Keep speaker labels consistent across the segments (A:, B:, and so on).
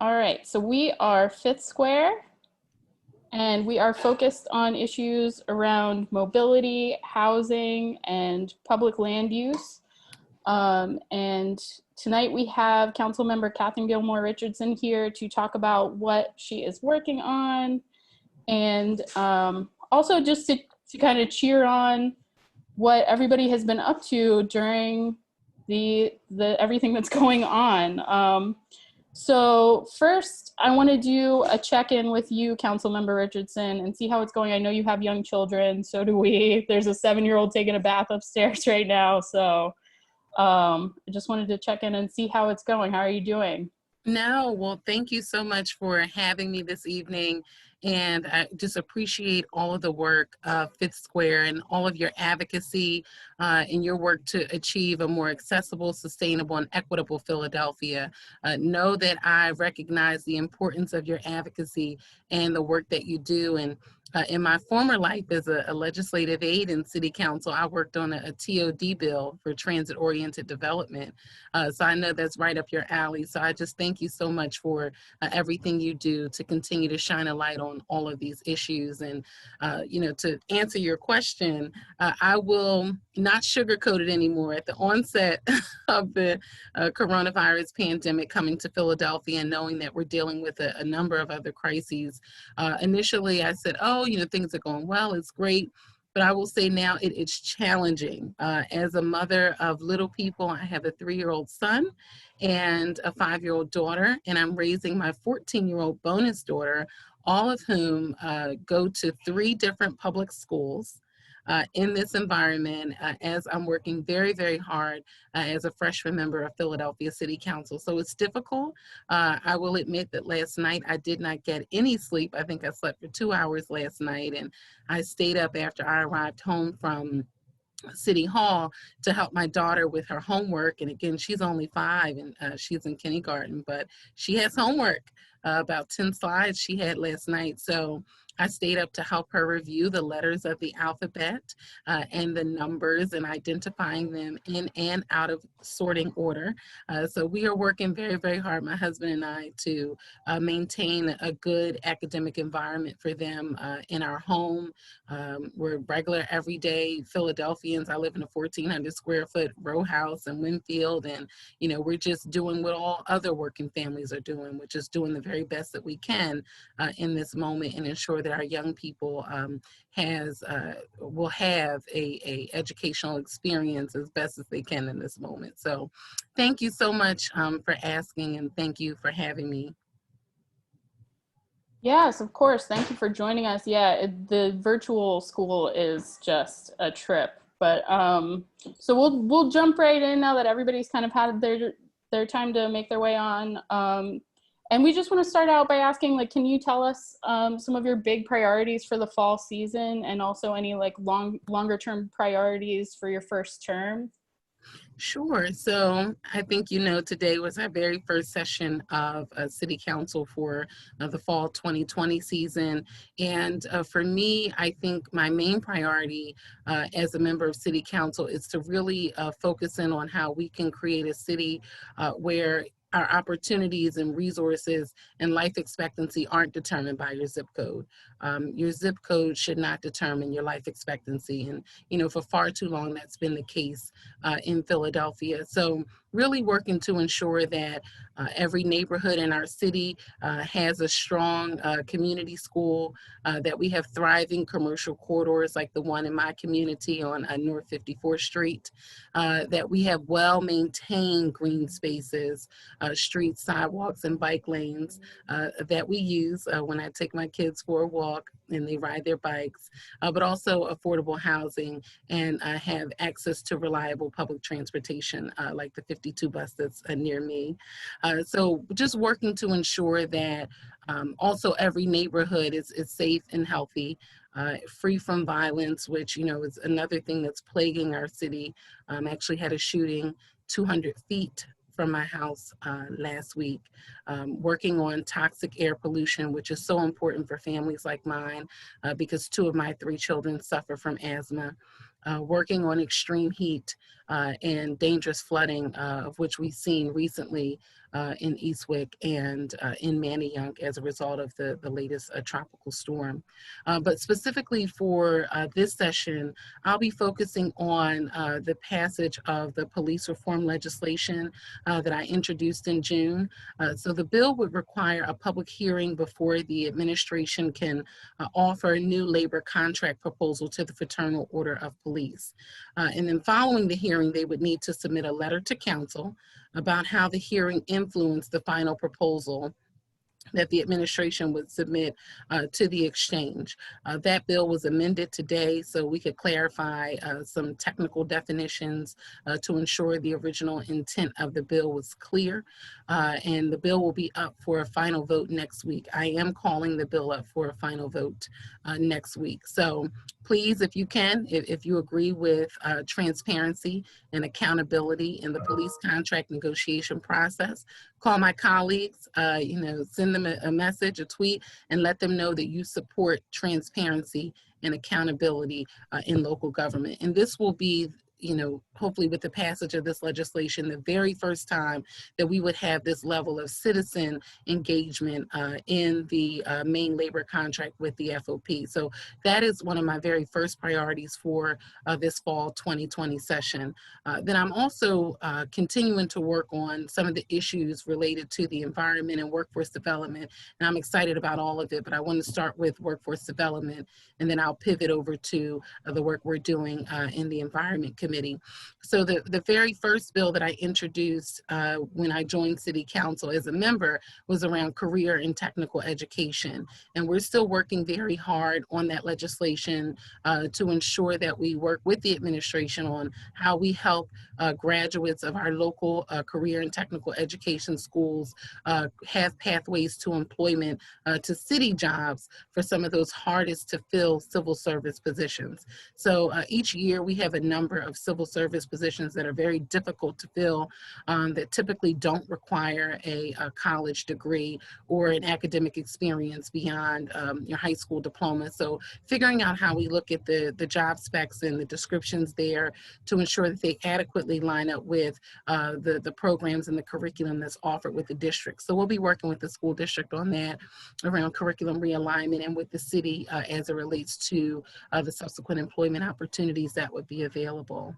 A: All right, so we are Fifth Square, and we are focused on issues around mobility, housing, and public land use. And tonight we have Councilmember Katherine Gilmore Richardson here to talk about what she is working on, and also just to kind of cheer on what everybody has been up to during the everything that's going on. So first, I want to do a check-in with you, Councilmember Richardson, and see how it's going. I know you have young children, so do we. There's a 7-year-old taking a bath upstairs right now, so I just wanted to check in and see how it's going. How are you doing?
B: No, well, thank you so much for having me this evening. And I just appreciate all of the work of Fifth Square and all of your advocacy in your work to achieve a more accessible, sustainable, and equitable Philadelphia. Know that I recognize the importance of your advocacy and the work that you do. And in my former life as a legislative aide in City Council, I worked on a TOD bill for transit-oriented development. So I know that's right up your alley. So I just thank you so much for everything you do to continue to shine a light on all of these issues. And, to answer your question, I will not sugarcoat it anymore. At the onset of the coronavirus pandemic coming to Philadelphia and knowing that we're dealing with a number of other crises, initially I said, oh, things are going well, it's great. But I will say now it's challenging. As a mother of little people, I have a 3-year-old son and a 5-year-old daughter, and I'm raising my 14-year-old bonus daughter, all of whom go to 3 different public schools. In this environment, as I'm working very, very hard as a freshman member of Philadelphia City Council. So it's difficult. I will admit that last night I did not get any sleep. I think I slept for 2 hours last night, and I stayed up after I arrived home from City Hall to help my daughter with her homework. And again, she's only 5 and she's in kindergarten, but she has homework, about 10 slides she had last night. So I stayed up to help her review the letters of the alphabet and the numbers and identifying them in and out of sorting order. So we are working very, very hard, my husband and I, to maintain a good academic environment for them in our home. We're regular everyday Philadelphians. I live in a 1,400 square foot row house in Winfield, and we're just doing what all other working families are doing, which is doing the very best that we can in this moment and ensure that our young people will have a educational experience as best as they can in this moment. So thank you so much for asking, and thank you for having me.
A: Yes, of course. Thank you for joining us. Yeah, the virtual school is just a trip. But so we'll jump right in now that everybody's kind of had their time to make their way on. And we just want to start out by asking, can you tell us some of your big priorities for the fall season, and also any longer term priorities for your first term?
B: Sure. So I think, today was our very first session of City Council for the fall 2020 season. And for me, I think my main priority as a member of City Council is to really focus in on how we can create a city where our opportunities and resources and life expectancy aren't determined by your zip code. Your zip code should not determine your life expectancy. And, for far too long, that's been the case in Philadelphia. So really working to ensure that every neighborhood in our city has a strong community school, that we have thriving commercial corridors like the one in my community on North 54th Street, that we have well-maintained green spaces, streets, sidewalks, and bike lanes that we use when I take my kids for a walk and they ride their bikes, but also affordable housing and have access to reliable public transportation like the 52 bus that's near me. So just working to ensure that also every neighborhood is safe and healthy, free from violence, which, is another thing that's plaguing our city. Actually had a shooting 200 feet from my house last week, working on toxic air pollution, which is so important for families like mine because 2 of my 3 children suffer from asthma, working on extreme heat, and dangerous flooding, of which we've seen recently in Eastwick and in Manayunk as a result of the latest tropical storm. But specifically for this session, I'll be focusing on the passage of the police reform legislation that I introduced in June. So the bill would require a public hearing before the administration can offer a new labor contract proposal to the Fraternal Order of Police. And then following the hearing, they would need to submit a letter to council about how the hearing influenced the final proposal that the administration would submit to the exchange. That bill was amended today so we could clarify some technical definitions to ensure the original intent of the bill was clear. And the bill will be up for a final vote next week. I am calling the bill up for a final vote next week. So please, if you can, if you agree with transparency and accountability in the police contract negotiation process, call my colleagues, send them a message, a tweet, and let them know that you support transparency and accountability in local government. And this will be, hopefully with the passage of this legislation, the very first time that we would have this level of citizen engagement in the main labor contract with the FOP. So that is one of my very first priorities for this fall 2020 session. Then I'm also continuing to work on some of the issues related to the environment and workforce development. And I'm excited about all of it, but I want to start with workforce development, and then I'll pivot over to the work we're doing in the Environment Committee. So the very first bill that I introduced when I joined City Council as a member was around career and technical education. And we're still working very hard on that legislation to ensure that we work with the administration on how we help graduates of our local career and technical education schools have pathways to employment to city jobs for some of those hardest to fill civil service positions. So each year we have a number of civil service positions that are very difficult to fill, that typically don't require a college degree or an academic experience beyond your high school diploma. So figuring out how we look at the job specs and the descriptions there to ensure that they adequately line up with the programs and the curriculum that's offered with the district. So we'll be working with the school district on that around curriculum realignment and with the city as it relates to the subsequent employment opportunities that would be available.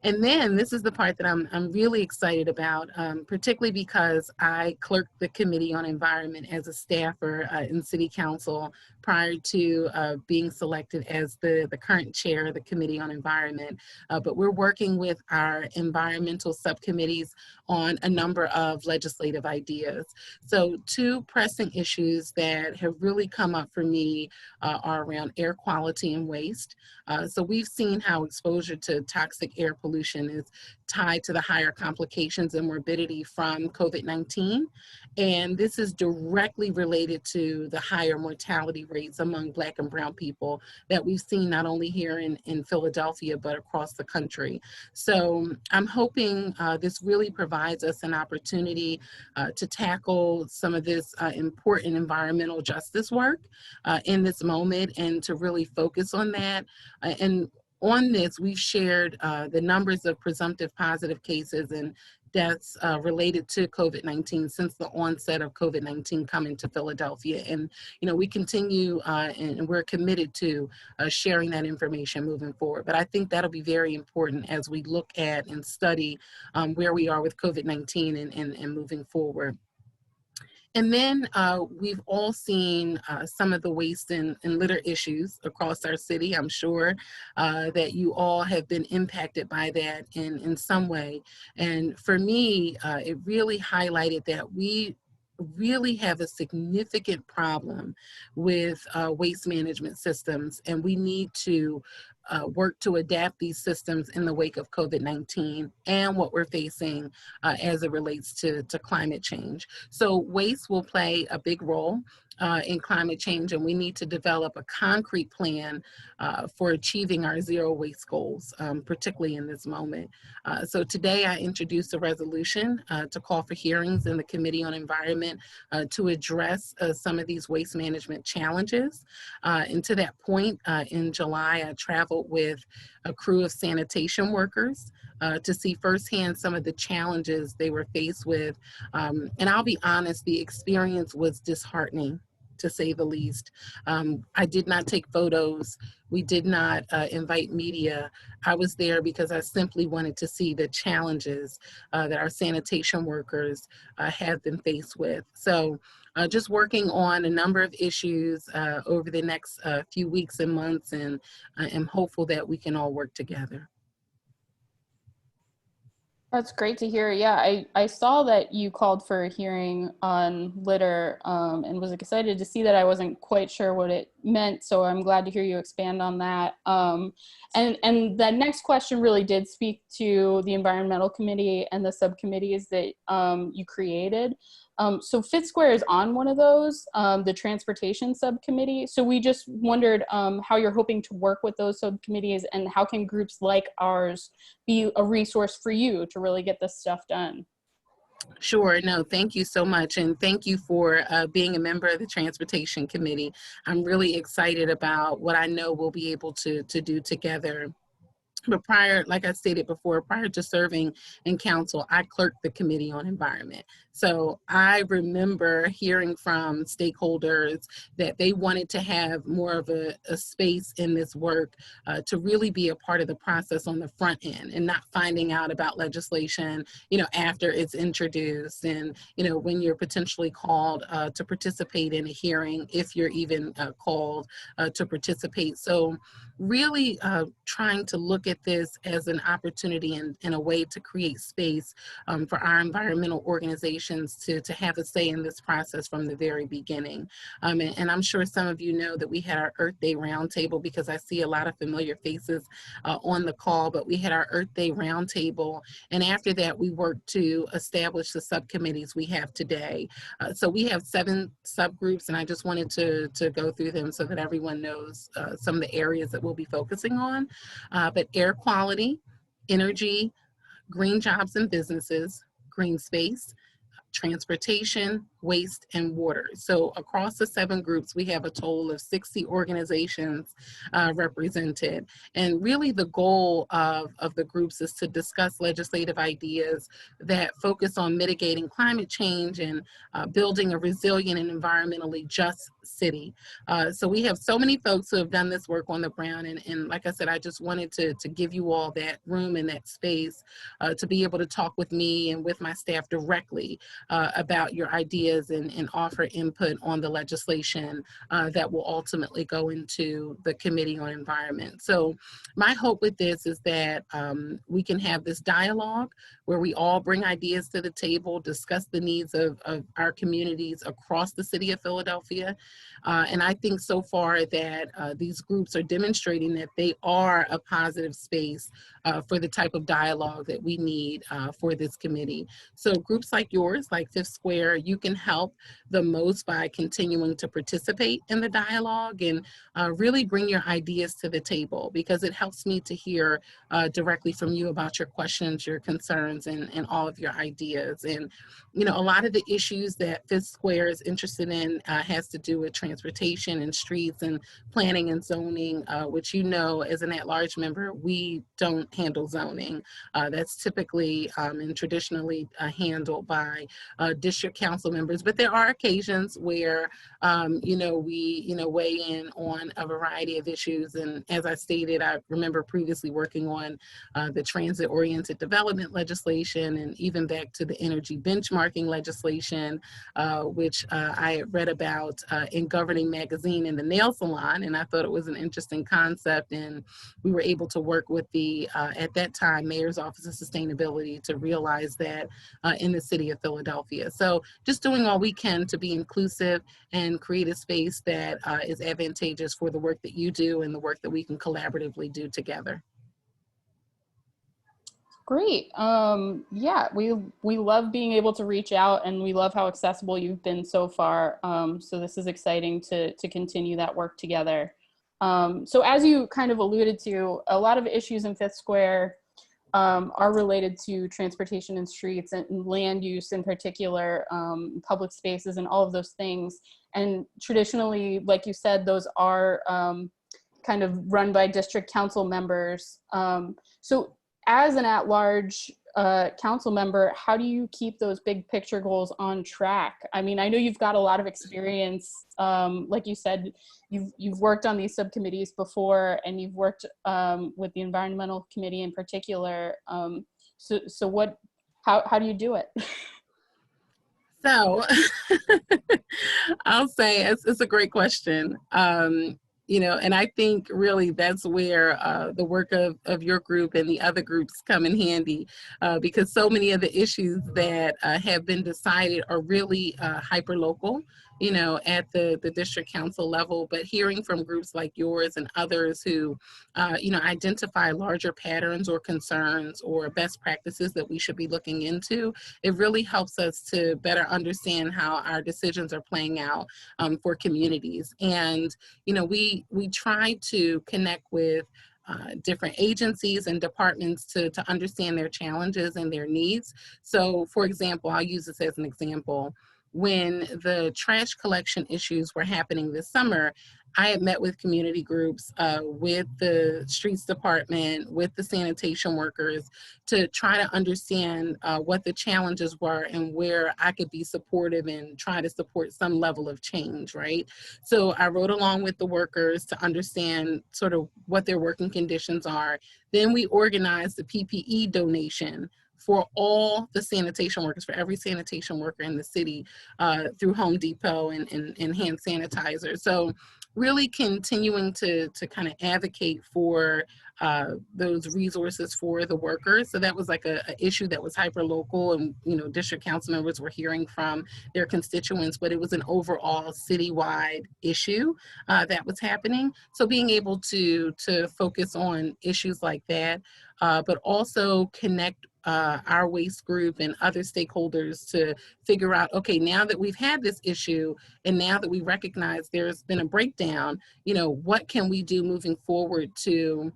B: And then this is the part that I'm really excited about, particularly because I clerked the Committee on Environment as a staffer in City Council prior to being selected as the current chair of the Committee on Environment. But we're working with our environmental subcommittees on a number of legislative ideas. So two pressing issues that have really come up for me are around air quality and waste. So we've seen how exposure to toxic air pollution is tied to the higher complications and morbidity from COVID-19. And this is directly related to the higher mortality rates among Black and Brown people that we've seen not only here in Philadelphia, but across the country. So I'm hoping this really provides us an opportunity to tackle some of this important environmental justice work in this moment and to really focus on that. And on this, we've shared the numbers of presumptive positive cases and deaths related to COVID-19 since the onset of COVID-19 coming to Philadelphia. And, we continue and we're committed to sharing that information moving forward. But I think that'll be very important as we look at and study where we are with COVID-19 and moving forward. And then we've all seen some of the waste and litter issues across our city. I'm sure that you all have been impacted by that in some way. And for me, it really highlighted that we really have a significant problem with waste management systems, and we need to work to adapt these systems in the wake of COVID-19 and what we're facing as it relates to climate change. So waste will play a big role in climate change, and we need to develop a concrete plan for achieving our zero waste goals, particularly in this moment. So today I introduced a resolution to call for hearings in the Committee on Environment to address some of these waste management challenges. And to that point, in July, I traveled with a crew of sanitation workers to see firsthand some of the challenges they were faced with. And I'll be honest, the experience was disheartening, to say the least. I did not take photos. We did not invite media. I was there because I simply wanted to see the challenges that our sanitation workers have been faced with. So just working on a number of issues over the next few weeks and months, and I am hopeful that we can all work together.
A: That's great to hear. Yeah, I saw that you called for a hearing on litter and was excited to see that. I wasn't quite sure what it meant, so I'm glad to hear you expand on that. And that next question really did speak to the environmental committee and the subcommittees that you created. So Fifth Square is on one of those, the transportation subcommittee. So we just wondered how you're hoping to work with those subcommittees, and how can groups like ours be a resource for you to really get this stuff done?
B: Sure. No, thank you so much. And thank you for being a member of the Transportation Committee. I'm really excited about what I know we'll be able to do together. But prior, like I stated before, prior to serving in council, I clerked the Committee on Environment. So I remember hearing from stakeholders that they wanted to have more of a space in this work to really be a part of the process on the front end, and not finding out about legislation, after it's introduced, and, when you're potentially called to participate in a hearing, if you're even called to participate. So really trying to look at this as an opportunity and a way to create space for our environmental organizations to have a say in this process from the very beginning. And I'm sure some of you know that we had our Earth Day Roundtable, because I see a lot of familiar faces on the call, but we had our Earth Day Roundtable. And after that, we worked to establish the subcommittees we have today. So we have 7 subgroups, and I just wanted to go through them so that everyone knows some of the areas that we'll be focusing on. But air quality, energy, green jobs and businesses, green space, transportation, waste, and water. So across the 7 groups, we have a total of 60 organizations represented. And really the goal of the groups is to discuss legislative ideas that focus on mitigating climate change and building a resilient and environmentally just city. So we have so many folks who have done this work on the ground. And like I said, I just wanted to give you all that room and that space to be able to talk with me and with my staff directly about your ideas and offer input on the legislation that will ultimately go into the Committee on Environment. So my hope with this is that we can have this dialogue where we all bring ideas to the table, discuss the needs of our communities across the city of Philadelphia. And I think so far that these groups are demonstrating that they are a positive space for the type of dialogue that we need for this committee. So groups like yours, like Fifth Square, you can help the most by continuing to participate in the dialogue and really bring your ideas to the table, because it helps me to hear directly from you about your questions, your concerns, and all of your ideas. And, a lot of the issues that Fifth Square is interested in has to do with transportation and streets and planning and zoning, which, as an at-large member, we don't handle zoning. That's typically and traditionally handled by district council members, but there are occasions where, we, weigh in on a variety of issues. And as I stated, I remember previously working on the transit-oriented development legislation, and even back to the energy benchmarking legislation, which I had read about in Governing Magazine in the nail salon, and I thought it was an interesting concept. And we were able to work with the, at that time, Mayor's Office of Sustainability to realize that in the city of Philadelphia. So just doing all we can to be inclusive and create a space that is advantageous for the work that you do and the work that we can collaboratively do together.
A: Great. Yeah, we love being able to reach out, and we love how accessible you've been so far. So this is exciting to continue that work together. So as you kind of alluded to, a lot of issues in Fifth Square are related to transportation and streets and land use in particular, public spaces and all of those things. And traditionally, like you said, those are kind of run by district council members. So as an at-large council member, how do you keep those big picture goals on track? I mean, I know you've got a lot of experience. Like you said, you've worked on these subcommittees before, and you've worked with the environmental committee in particular. How do you do it?
B: So I'll say it's a great question. You know, and I think really that's where the work of your group and the other groups come in handy, because so many of the issues that have been decided are really hyper local, you know, at the district council level. But hearing from groups like yours and others who, you know, identify larger patterns or concerns or best practices that we should be looking into, it really helps us to better understand how our decisions are playing out for communities. And you know, we try to connect with different agencies and departments to understand their challenges and their needs. So, for example, I'll use this as an example. When the trash collection issues were happening this summer, I had met with community groups, with the streets department, with the sanitation workers, to try to understand what the challenges were and where I could be supportive and try to support some level of change, right? So I rode along with the workers to understand sort of what their working conditions are. Then we organized the PPE donation for all the sanitation workers, for every sanitation worker in the city, through Home Depot and hand sanitizer. So really continuing to kind of advocate for those resources for the workers. So that was like a issue that was hyper local, and you know, district council members were hearing from their constituents, but it was an overall citywide issue that was happening. So being able to focus on issues like that, but also connect our waste group and other stakeholders to figure out, okay, now that we've had this issue and now that we recognize there's been a breakdown, you know, what can we do moving forward to,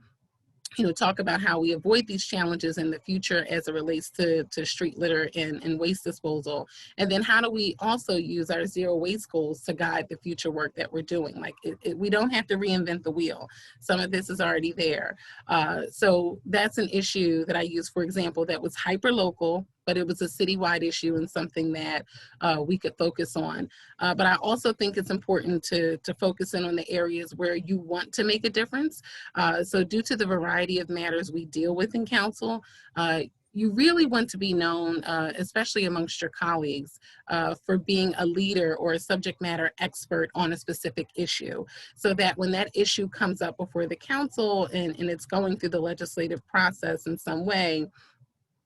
B: you know, talk about how we avoid these challenges in the future as it relates to street litter and waste disposal. And then how do we also use our zero waste goals to guide the future work that we're doing? Like we don't have to reinvent the wheel. Some of this is already there. So that's an issue that I use, for example, that was hyper local, but it was a citywide issue and something that we could focus on. But I also think it's important to focus in on the areas where you want to make a difference. So due to the variety of matters we deal with in council, you really want to be known, especially amongst your colleagues, for being a leader or a subject matter expert on a specific issue, so that when that issue comes up before the council and it's going through the legislative process in some way,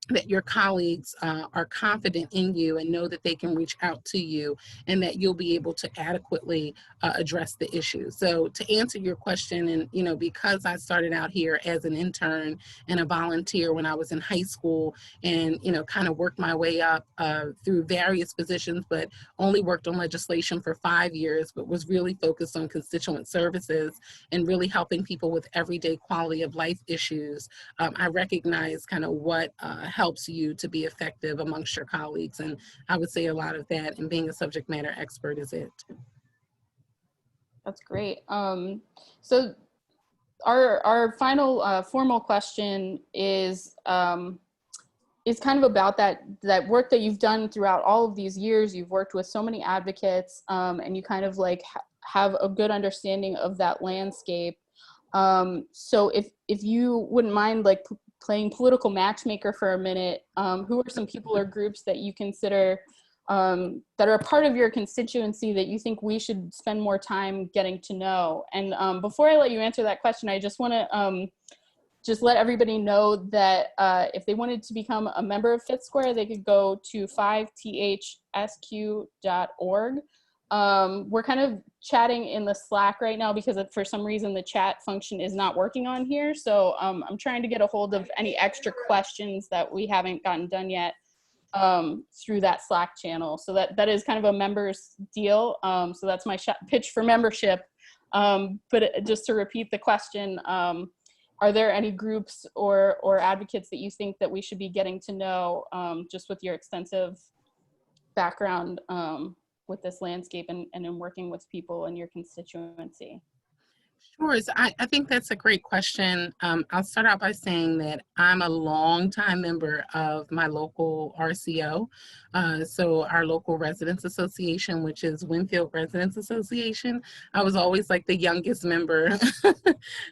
B: that your colleagues are confident in you and know that they can reach out to you and that you'll be able to adequately address the issue. So to answer your question, and you know, because I started out here as an intern and a volunteer when I was in high school, and you know, kind of worked my way up through various positions, but only worked on legislation for 5 years, but was really focused on constituent services and really helping people with everyday quality of life issues. I recognize kind of what helps you to be effective amongst your colleagues. And I would say a lot of that, and being a subject matter expert is it.
A: That's great. So our final formal question is kind of about that work that you've done throughout all of these years. You've worked with so many advocates, and you kind of like have a good understanding of that landscape. So if you wouldn't mind like playing political matchmaker for a minute, who are some people or groups that you consider that are a part of your constituency that you think we should spend more time getting to know? And before I let you answer that question, I just want to just let everybody know that if they wanted to become a member of Fifth Square, they could go to 5thsq.org. We're kind of chatting in the Slack right now because for some reason the chat function is not working on here. So I'm trying to get a hold of any extra questions that we haven't gotten done yet through that Slack channel. So that is kind of a members deal. So that's my pitch for membership. But just to repeat the question, are there any groups or advocates that you think that we should be getting to know, just with your extensive background with this landscape and in working with people in your constituency?
B: Sure. So I think that's a great question. I'll start out by saying that I'm a longtime member of my local RCO. So our local residents association, which is Winfield Residents Association. I was always like the youngest member,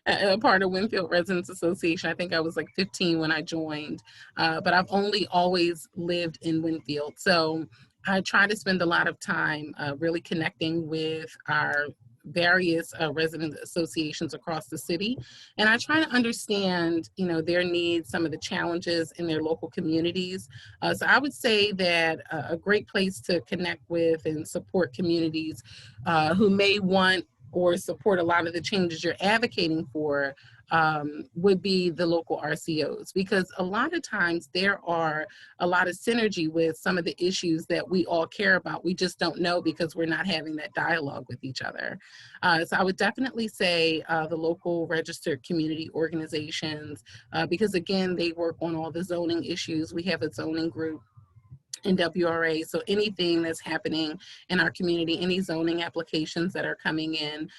B: a part of Winfield Residents Association. I think I was like 15 when I joined, but I've only always lived in Winfield. So I try to spend a lot of time really connecting with our various resident associations across the city, and I try to understand, their needs, some of the challenges in their local communities. So I would say that a great place to connect with and support communities who may want or support a lot of the changes you're advocating for would be the local RCOs, because a lot of times there are a lot of synergy with some of the issues that we all care about. We just don't know because we're not having that dialogue with each other. So I would definitely say the local registered community organizations, because again, they work on all the zoning issues. We have a zoning group in WRA. So anything that's happening in our community, any zoning applications that are coming in,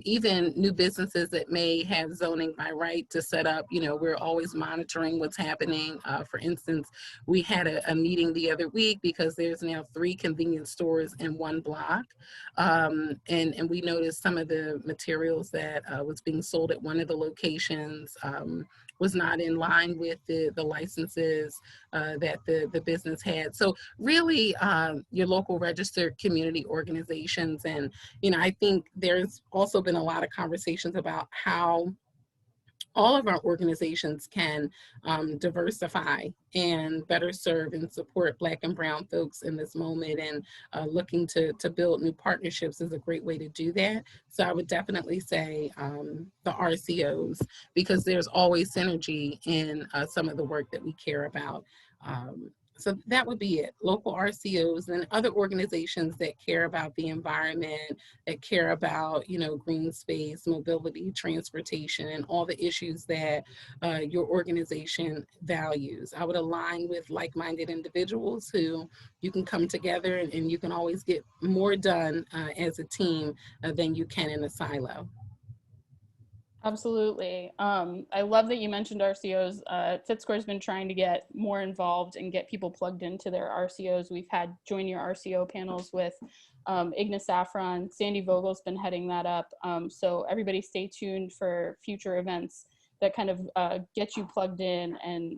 B: even new businesses that may have zoning by right to set up, we're always monitoring what's happening. For instance, we had a meeting the other week because there's now 3 convenience stores in one block. And we noticed some of the materials that was being sold at one of the locations was not in line with the licenses that the business had. So really your local registered community organizations. And, I think there's also been a lot of conversations about how all of our organizations can diversify and better serve and support Black and Brown folks in this moment, and looking to build new partnerships is a great way to do that. So I would definitely say the RCOs, because there's always synergy in some of the work that we care about. So that would be it. Local RCOs and other organizations that care about the environment, that care about, green space, mobility, transportation, and all the issues that your organization values. I would align with like-minded individuals who you can come together and you can always get more done as a team than you can in a silo.
A: Absolutely. I love that you mentioned RCOs. FitScore has been trying to get more involved and get people plugged into their RCOs. We've had join your RCO panels with Igna Saffron. Sandy Vogel's been heading that up. So everybody stay tuned for future events that kind of get you plugged in. And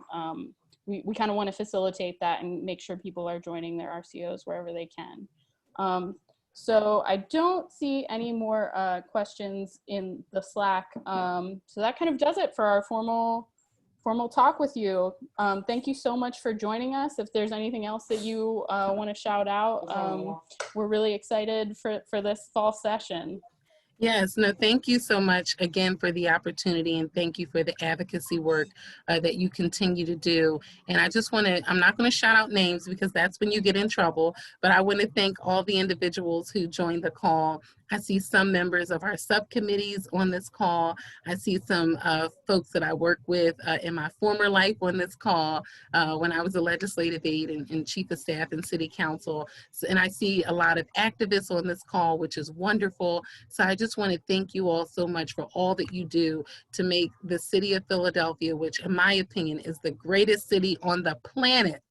A: we kind of want to facilitate that and make sure people are joining their RCOs wherever they can. So I don't see any more questions in the Slack. So that kind of does it for our formal talk with you. Thank you so much for joining us. If there's anything else that you want to shout out, we're really excited for this fall session.
B: Yes, no, thank you so much again for the opportunity, and thank you for the advocacy work that you continue to do. And I just want to, I'm not going to shout out names because that's when you get in trouble, but I want to thank all the individuals who joined the call. I see some members of our subcommittees on this call. I see some folks that I work with in my former life on this call when I was a legislative aide and chief of staff in city council. So, and I see a lot of activists on this call, which is wonderful. So I just want to thank you all so much for all that you do to make the city of Philadelphia, which in my opinion is the greatest city on the planet.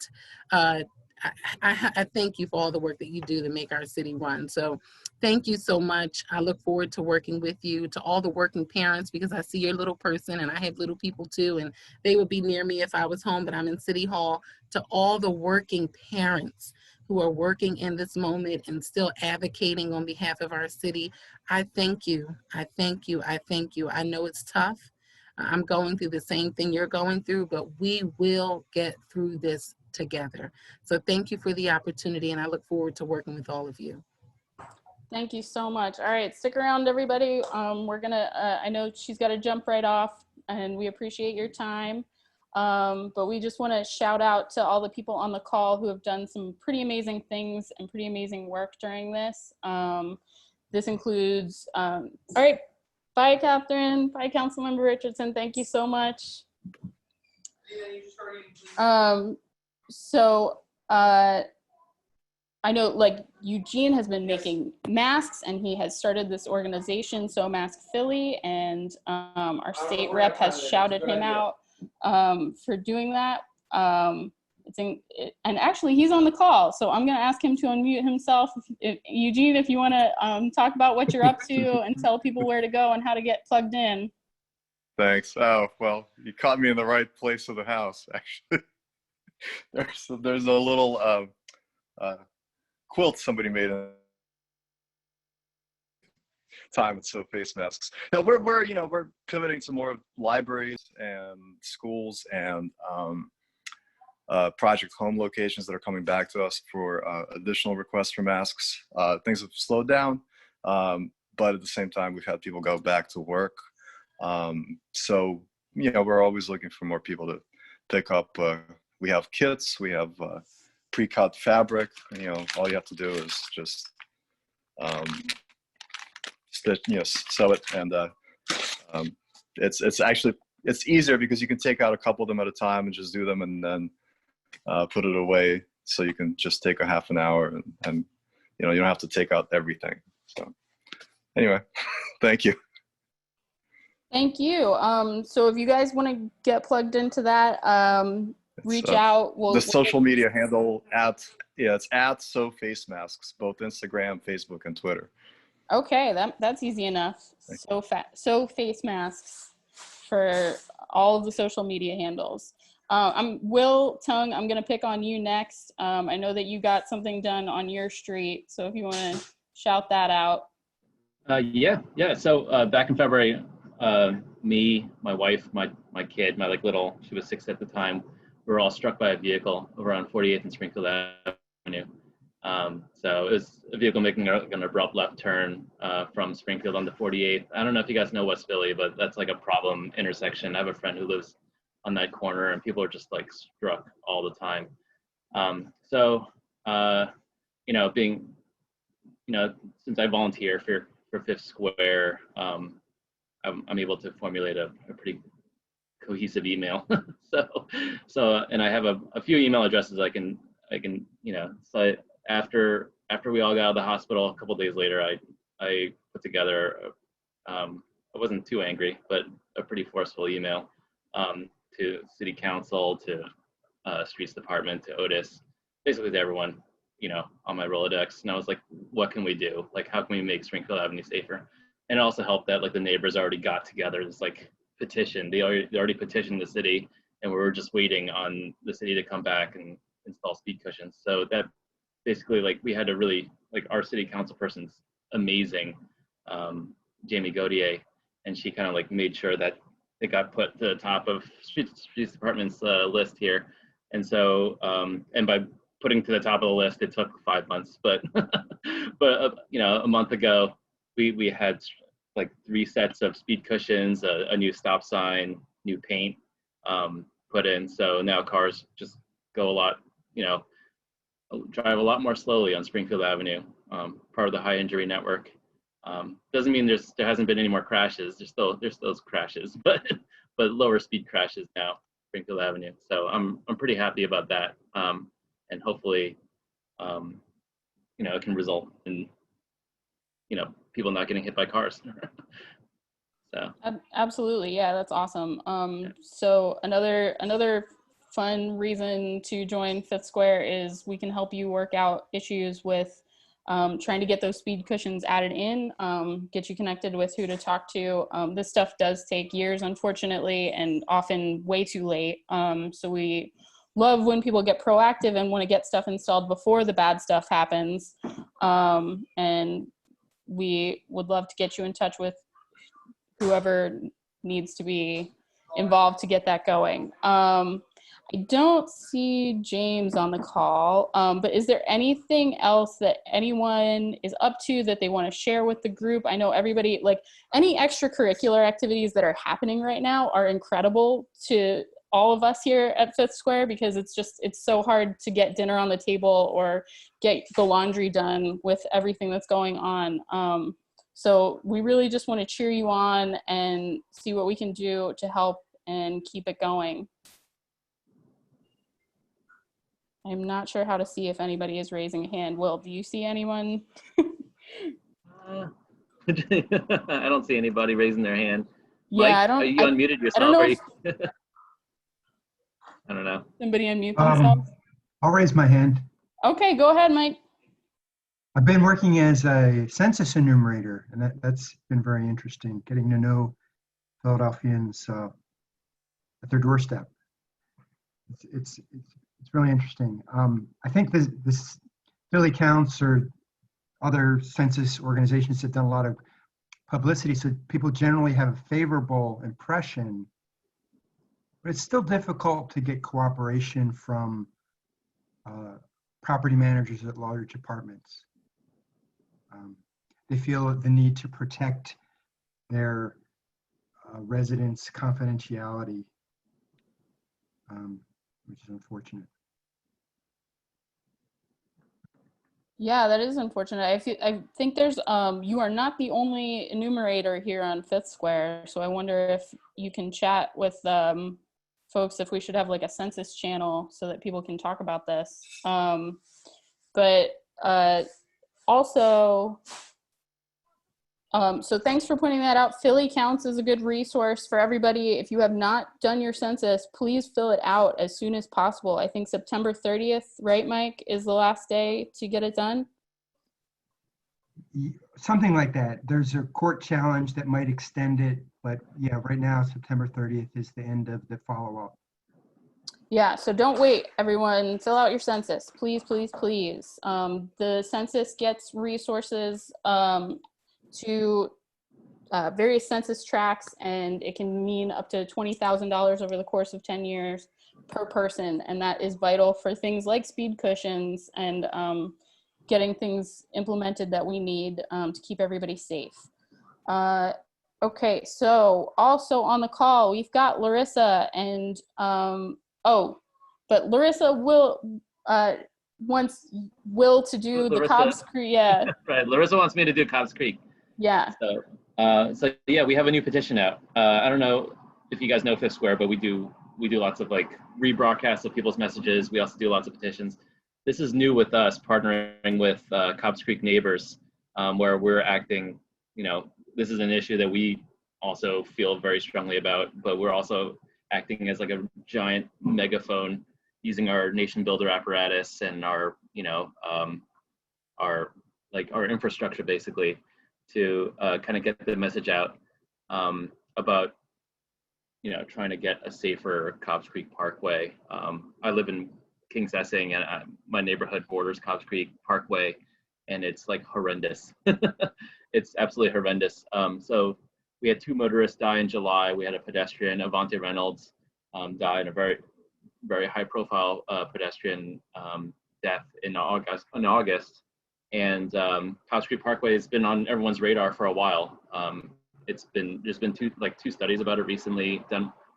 B: I thank you for all the work that you do to make our city run. So thank you so much. I look forward to working with you. To all the working parents, because I see your little person and I have little people too, and they would be near me if I was home, but I'm in City Hall. To all the working parents who are working in this moment and still advocating on behalf of our city, I thank you. I thank you. I thank you. I know it's tough. I'm going through the same thing you're going through, but we will get through this together. So thank you for the opportunity, and I look forward to working with all of you.
A: Thank you so much. All right, stick around, everybody. We're gonna, I know she's got to jump right off, and we appreciate your time. But we just want to shout out to all the people on the call who have done some pretty amazing things and pretty amazing work during this. This includes, all right, bye, Katherine. Bye, Councilmember Richardson. Thank you so much. So I know like Eugene has been making masks and he has started this organization, So Mask Philly, and our state rep has shouted him out for doing that. And actually he's on the call, so I'm gonna ask him to unmute himself. Eugene, if you wanna talk about what you're up to and tell people where to go and how to get plugged in.
C: Thanks. Oh, well, you caught me in the right place of the house, actually. There's a little quilt somebody made in time with soap face masks. Now we're pivoting to more libraries and schools and project home locations that are coming back to us for additional requests for masks. Things have slowed down, but at the same time we've had people go back to work. So we're always looking for more people to pick up. We have kits, we have pre-cut fabric. All you have to do is just stitch, sew it, and it's easier because you can take out a couple of them at a time and just do them, and then put it away, so you can just take a half an hour, and you don't have to take out everything. So anyway, thank you.
A: Thank you. So if you guys want to get plugged into that, reach out.
C: The social media handle it's at So Face Masks, both Instagram, Facebook, and Twitter.
A: Okay, that's easy enough. So Face Masks for all of the social media handles. I'm Will Tung. I'm gonna pick on you next. I know that you got something done on your street, so if you want to shout that out.
D: Yeah. So back in February, me, my wife, my kid, she was 6 at the time, we were all struck by a vehicle over on 48th and Springfield Avenue. So it was a vehicle making an abrupt left turn from Springfield on the 48th. I don't know if you guys know West Philly, but that's like a problem intersection. I have a friend who lives on that corner, and people are just like struck all the time. Since I volunteer for Fifth Square, I'm able to formulate a pretty cohesive email. And I have a few email addresses I can so after we all got out of the hospital a couple of days later, I put together I wasn't too angry, but a pretty forceful email to City Council, to Streets Department, to Otis, basically to everyone on my Rolodex. And I was like, what can we do? Like, how can we make Springfield Avenue safer? And it also helped that the neighbors already got together this petition. They already petitioned the city, and we were just waiting on the city to come back and install speed cushions. So that basically we had to really our city council person's amazing, Jamie Gaudier, and she kind of made sure that it got put to the top of Streets Department's list here. And so and by putting to the top of the list, it took 5 months, but a month ago we had 3 sets of speed cushions, a new stop sign, new paint put in. So now cars just go drive a lot more slowly on Springfield Avenue, part of the high injury network. Doesn't mean there hasn't been any more crashes. There's those crashes, but lower speed crashes now, Springfield Avenue. So I'm pretty happy about that, and hopefully, it can result in people not getting hit by cars. So
A: absolutely, yeah, that's awesome. So another fun reason to join Fifth Square is we can help you work out issues with trying to get those speed cushions added in, get you connected with who to talk to. This stuff does take years, unfortunately, and often way too late. So we love when people get proactive and want to get stuff installed before the bad stuff happens. And we would love to get you in touch with whoever needs to be involved to get that going. I don't see James on the call, but is there anything else that anyone is up to that they want to share with the group? I know everybody, any extracurricular activities that are happening right now are incredible to all of us here at Fifth Square, because it's so hard to get dinner on the table or get the laundry done with everything that's going on. So we really just want to cheer you on and see what we can do to help and keep it going. I'm not sure how to see if anybody is raising a hand. Will, do you see anyone?
D: I don't see anybody raising their hand.
A: Yeah,
D: Mike, you unmuted
A: I don't
D: yourself?
A: know
D: Are
A: if
D: you? I don't know.
A: somebody unmute themselves.
E: I'll raise my hand.
A: Okay, go ahead, Mike.
E: I've been working as a census enumerator, and that's been very interesting, getting to know Philadelphians at their doorstep. It's really interesting. I think this Philly Counts or other census organizations have done a lot of publicity, so people generally have a favorable impression, but it's still difficult to get cooperation from property managers at large apartments. They feel the need to protect their residents' confidentiality, which is unfortunate.
A: Yeah, that is unfortunate. I think there's you are not the only enumerator here on Fifth Square, so I wonder if you can chat with folks if we should have like a census channel so that people can talk about this. But also, so thanks for pointing that out. Philly Counts is a good resource for everybody. If you have not done your census, please fill it out as soon as possible. I think September 30th, right, Mike, is the last day to get it done?
E: Something like that. There's a court challenge that might extend it, but yeah, right now, September 30th is the end of the follow-up.
A: Yeah, so don't wait, everyone. Fill out your census, please, please, please. The census gets resources to various census tracts, and it can mean up to $20,000 over the course of 10 years per person, and that is vital for things like speed cushions and getting things implemented that we need to keep everybody safe. Okay, so also on the call, we've got Larissa and, but Larissa will, wants Will to do
D: Larissa.
A: the Cobb's Creek, yeah.
D: Right, Larissa wants me to do Cobb's Creek.
A: Yeah.
D: So yeah, we have a new petition out. I don't know if you guys know Fifth Square, but we do lots of like rebroadcasts of people's messages. We also do lots of petitions. This is new with us, partnering with Cobb's Creek Neighbors, where we're acting, this is an issue that we also feel very strongly about, but we're also acting as like a giant megaphone using our nation builder apparatus and our infrastructure basically to kind of get the message out about trying to get a safer Cobb's Creek Parkway. I live in Kings Essing, and my neighborhood borders Cobb's Creek Parkway, and it's like horrendous. It's absolutely horrendous. So we had 2 motorists die in July. We had a pedestrian, Avante Reynolds, die in a very, very high-profile pedestrian death in August. And Cobb's Creek Parkway has been on everyone's radar for a while. There's been two studies about it recently.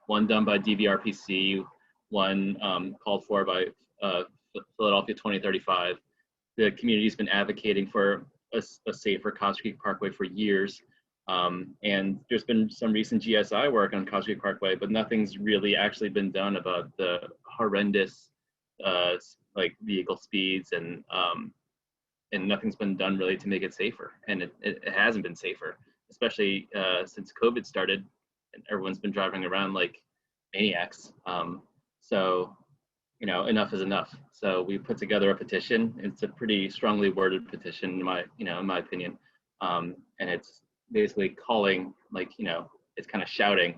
D: One done by DVRPC, one called for by Philadelphia 2035. The community's been advocating for a safer Cobb's Creek Parkway for years. And there's been some recent GSI work on Cobb's Creek Parkway, but nothing's really actually been done about the horrendous vehicle speeds and nothing's been done really to make it safer. And it hasn't been safer, especially since COVID started and everyone's been driving around like maniacs. So, enough is enough. So we put together a petition. It's a pretty strongly worded petition in my opinion. And it's basically calling, it's kind of shouting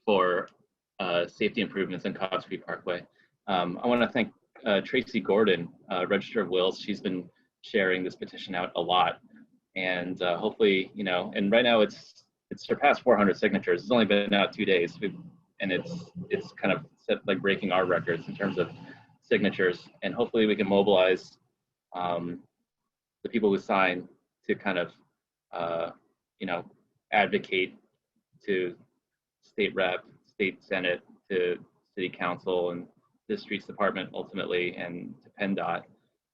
D: for safety improvements in Cobb's Creek Parkway. I want to thank Tracy Gordon, Register of Wills. She's been sharing this petition out a lot, and hopefully, and right now it's surpassed 400 signatures. It's only been out 2 days, and it's kind of breaking our records in terms of signatures, and hopefully we can mobilize the people who sign to kind of advocate to state rep, state senate, to city council, and the streets department ultimately, and to PennDOT.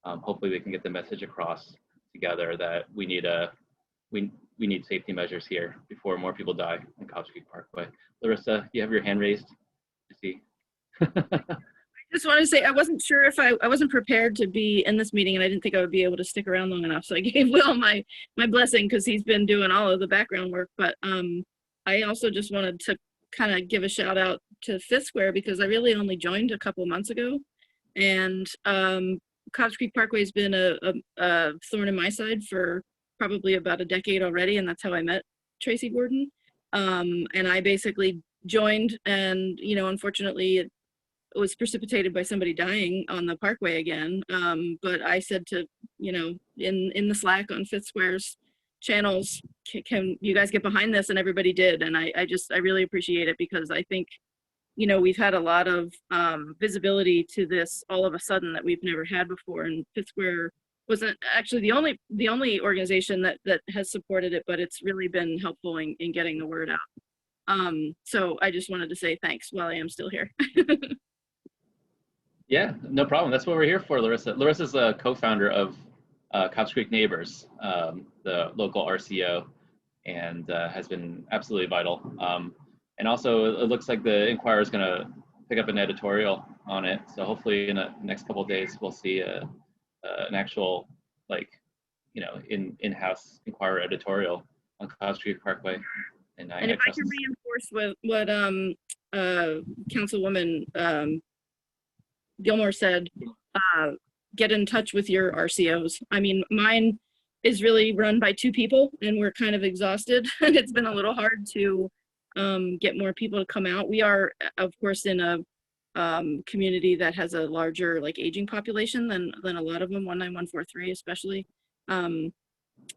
D: Hopefully we can get the message across together that we need safety measures here before more people die in Cobb's Creek Parkway. Larissa, you have your hand raised. I see.
F: Just wanted to say I wasn't sure if I wasn't prepared to be in this meeting, and I didn't think I would be able to stick around long enough. So I gave Will my blessing because he's been doing all of the background work. But I also just wanted to kind of give a shout out to Fifth Square because I really only joined a couple months ago, and Cobbs Creek Parkway has been a thorn in my side for probably about a decade already, and that's how I met Tracy Gordon. And I basically joined, and unfortunately it was precipitated by somebody dying on the parkway again. But I said to, in the Slack on Fifth Square's channels, can you guys get behind this? And everybody did. And I really appreciate it because I think, we've had a lot of visibility to this all of a sudden that we've never had before. And Fifth Square wasn't actually the only organization that has supported it, but it's really been helpful in getting the word out. So I just wanted to say thanks while I am still here.
D: Yeah, no problem. That's what we're here for, Larissa. Larissa's a co-founder of Cobbs Creek Neighbors, the local RCO, and has been absolutely vital. And also, it looks like the Inquirer is going to pick up an editorial on it. So hopefully, in the next couple of days, we'll see an actual, in-house Inquirer editorial on Cobbs Creek Parkway. And
F: if I can reinforce what Councilwoman Gilmore said, get in touch with your RCOs. I mean, mine is really run by 2 people and we're kind of exhausted and it's been a little hard to get more people to come out. We are, of course, in a community that has a larger aging population than a lot of them, 19143 especially.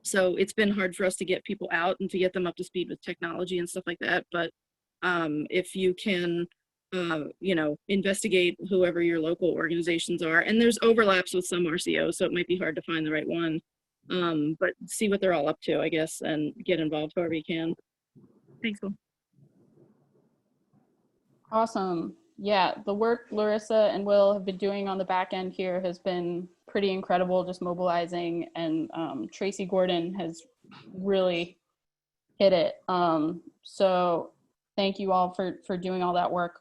F: So it's been hard for us to get people out and to get them up to speed with technology and stuff like that. But if you can investigate whoever your local organizations are. And there's overlaps with some RCOs, so it might be hard to find the right one. But see what they're all up to, I guess, and get involved however you can. Thanks, Will.
A: Awesome. Yeah, the work Larissa and Will have been doing on the back end here has been pretty incredible, just mobilizing, and Tracy Gordon has really hit it. So thank you all for doing all that work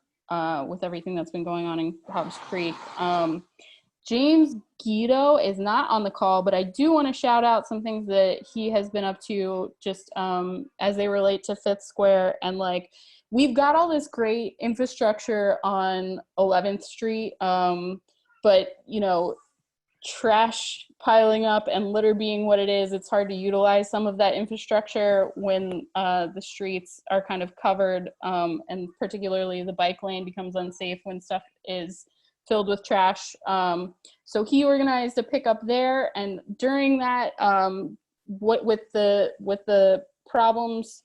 A: with everything that's been going on in Cobbs Creek. James Guido is not on the call, but I do want to shout out some things that he has been up to just as they relate to Fifth Square. And we've got all this great infrastructure on 11th Street, but trash piling up and litter being what it is, it's hard to utilize some of that infrastructure when the streets are kind of covered, and particularly the bike lane becomes unsafe when stuff is filled with trash. So he organized a pickup there, and during that, with the problems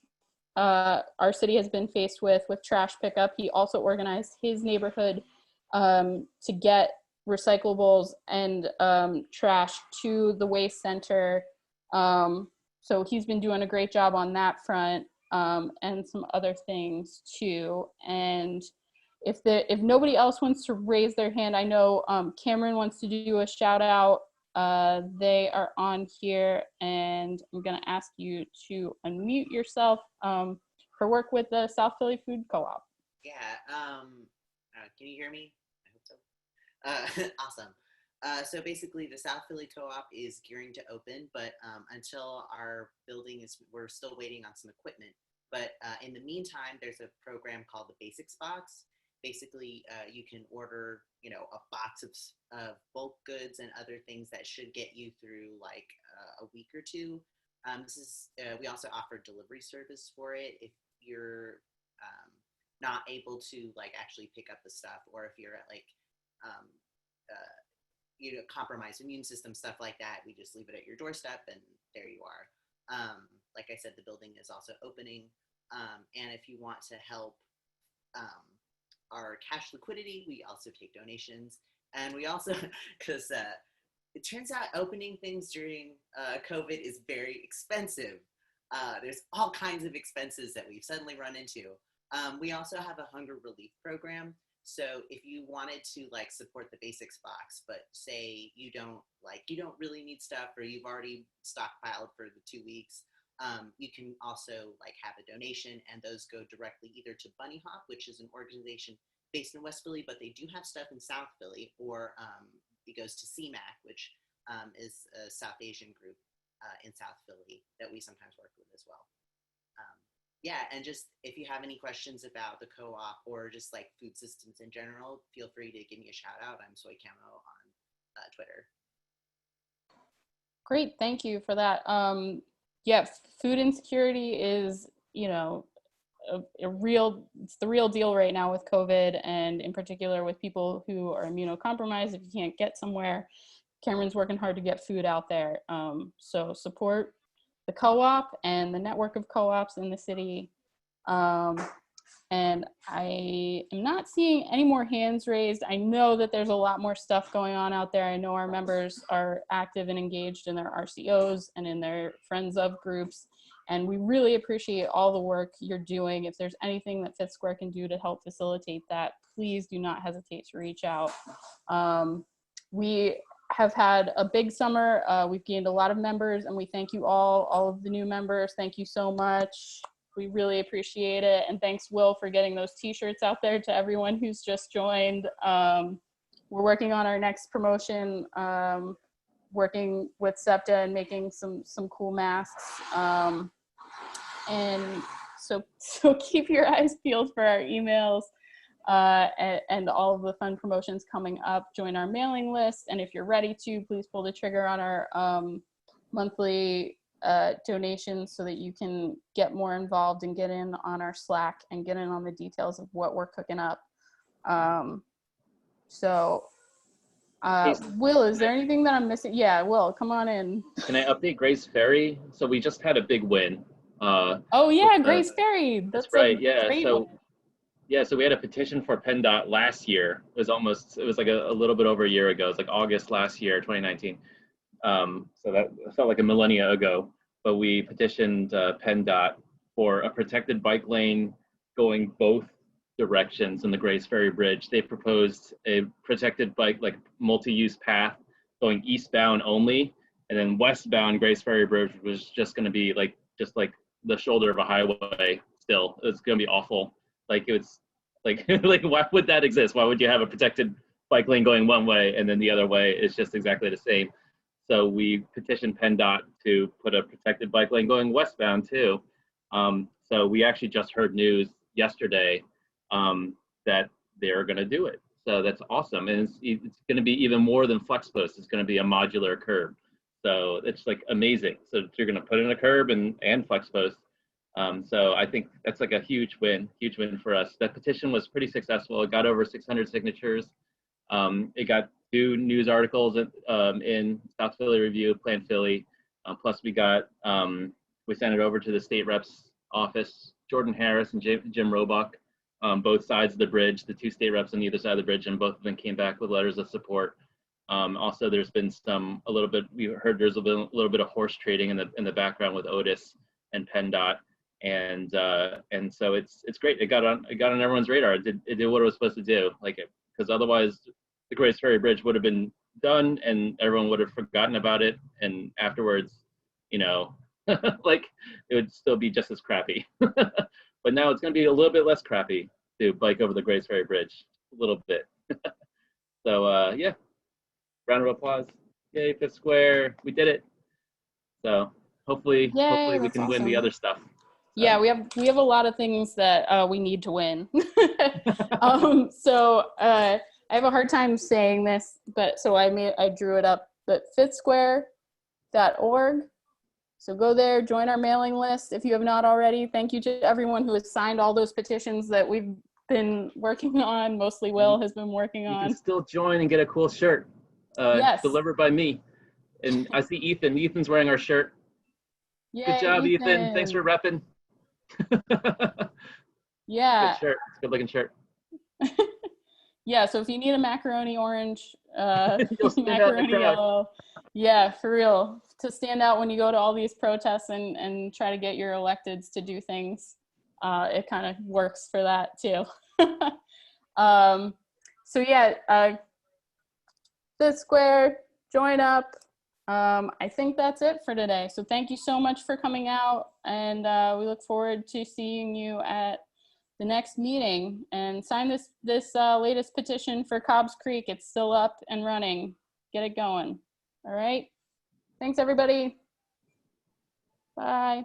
A: our city has been faced with trash pickup, he also organized his neighborhood to get recyclables and trash to the waste center. So he's been doing a great job on that front, and some other things too. And if nobody else wants to raise their hand, I know Cameron wants to do a shout out. They are on here, and I'm gonna ask you to unmute yourself for work with the South Philly Food Co-op.
G: Yeah, can you hear me? I hope so. Awesome. So basically the South Philly Co-op is gearing to open, but until our building we're still waiting on some equipment. But in the meantime, there's a program called the Basics Box. Basically, you can order, a box of bulk goods and other things that should get you through a week or two. We also offer delivery service for it if you're not able to actually pick up the stuff, or if you're at compromised immune system, stuff like that. We just leave it at your doorstep and there you are. Like I said, the building is also opening. And if you want to help our cash liquidity, we also take donations. And we also, because it turns out opening things during COVID is very expensive. There's all kinds of expenses that we've suddenly run into. We also have a hunger relief program. So if you wanted to support the Basics Box, but say you don't really need stuff, or you've already stockpiled for the 2 weeks, you can also have a donation, and those go directly either to Bunny Hop, which is an organization based in West Philly, but they do have stuff in South Philly, or it goes to CMAC, which is a South Asian group in South Philly that we sometimes work with as well. Yeah, and just if you have any questions about the co-op or just like food systems in general, feel free to give me a shout out. I'm Soy Camo on Twitter.
A: Great, thank you for that. Yeah, food insecurity is, you know, it's the real deal right now with COVID, and in particular with people who are immunocompromised. If you can't get somewhere, Cameron's working hard to get food out there. So support the co-op and the network of co-ops in the city. And I am not seeing any more hands raised. I know that there's a lot more stuff going on out there. I know our members are active and engaged in their RCOs and in their friends of groups. And we really appreciate all the work you're doing. If there's anything that Fifth Square can do to help facilitate that, please do not hesitate to reach out. We have had a big summer. We've gained a lot of members, and we thank you all of the new members. Thank you so much. We really appreciate it. And thanks, Will, for getting those t-shirts out there to everyone who's just joined. We're working on our next promotion, working with Sept and making some cool masks. And so keep your eyes peeled for our emails and all of the fun promotions coming up. Join our mailing list. And if you're ready to, please pull the trigger on our monthly donations so that you can get more involved and get in on our Slack and get in on the details of what we're cooking up. Will, is there anything that I'm missing? Yeah, Will, come on in.
D: Can I update Grace Ferry? So we just had a big win.
A: Oh yeah, Grace Ferry.
D: That's right. Yeah.
A: So
D: we had a petition for PennDOT last year. It was like a little bit over a year ago. It was like August last year, 2019. So that felt like a millennia ago. But we petitioned PennDOT for a protected bike lane going both directions in the Grace Ferry Bridge. They proposed a protected bike, like multi-use path going eastbound only, and then westbound Grace Ferry Bridge was just going to be just like the shoulder of a highway. Still, it's going to be awful. Like it's like why would that exist? Why would you have a protected bike lane going one way and then the other way is just exactly the same? So we petitioned PennDOT to put a protected bike lane going westbound too. So we actually just heard news yesterday that they're going to do it. So that's awesome, and it's going to be even more than flex post. It's going to be a modular curb. So it's like amazing. So you're going to put in a curb and flex post. So I think that's like a huge win for us. That petition was pretty successful. It got over 600 signatures. It got 2 news articles in South Philly Review, Plan Philly. Plus we sent it over to the state rep's office, Jordan Harris and Jim Roebuck, both sides of the bridge, the 2 state reps on either side of the bridge, and both of them came back with letters of support. Also, there's been we heard there's been a little bit of horse trading in the background with Otis and PennDOT. And so it's great. It got on everyone's radar. It did what it was supposed to do, because otherwise the Grace Ferry Bridge would have been done and everyone would have forgotten about it, and afterwards, like it would still be just as crappy. But now it's going to be a little bit less crappy to bike over the Grace Ferry Bridge, a little bit. So yeah, round of applause. Yay, Fifth Square, we did it. So hopefully we can win the other stuff.
A: Yeah, we have a lot of things that we need to win. I have a hard time saying this, but so I drew it up. But fifthsquare.org. So go there, join our mailing list if you have not already. Thank you to everyone who has signed all those petitions that we've been working on. Mostly Will has been working on.
D: You can still join and get a cool shirt
A: yes.
D: delivered by me. And I see Ethan. Ethan's wearing our shirt.
A: Yay,
D: good job, Ethan. Thanks for repping.
A: Yeah.
D: Good shirt. It's a good looking shirt.
A: Yeah, so if you need a macaroni orange, macaroni yellow, yeah, for real, to stand out when you go to all these protests and try to get your electeds to do things, it kind of works for that too. So yeah, Fifth Square, join up. I think that's it for today. So thank you so much for coming out, and we look forward to seeing you at the next meeting and sign this latest petition for Cobb's Creek. It's still up and running. Get it going. All right. Thanks, everybody. Bye.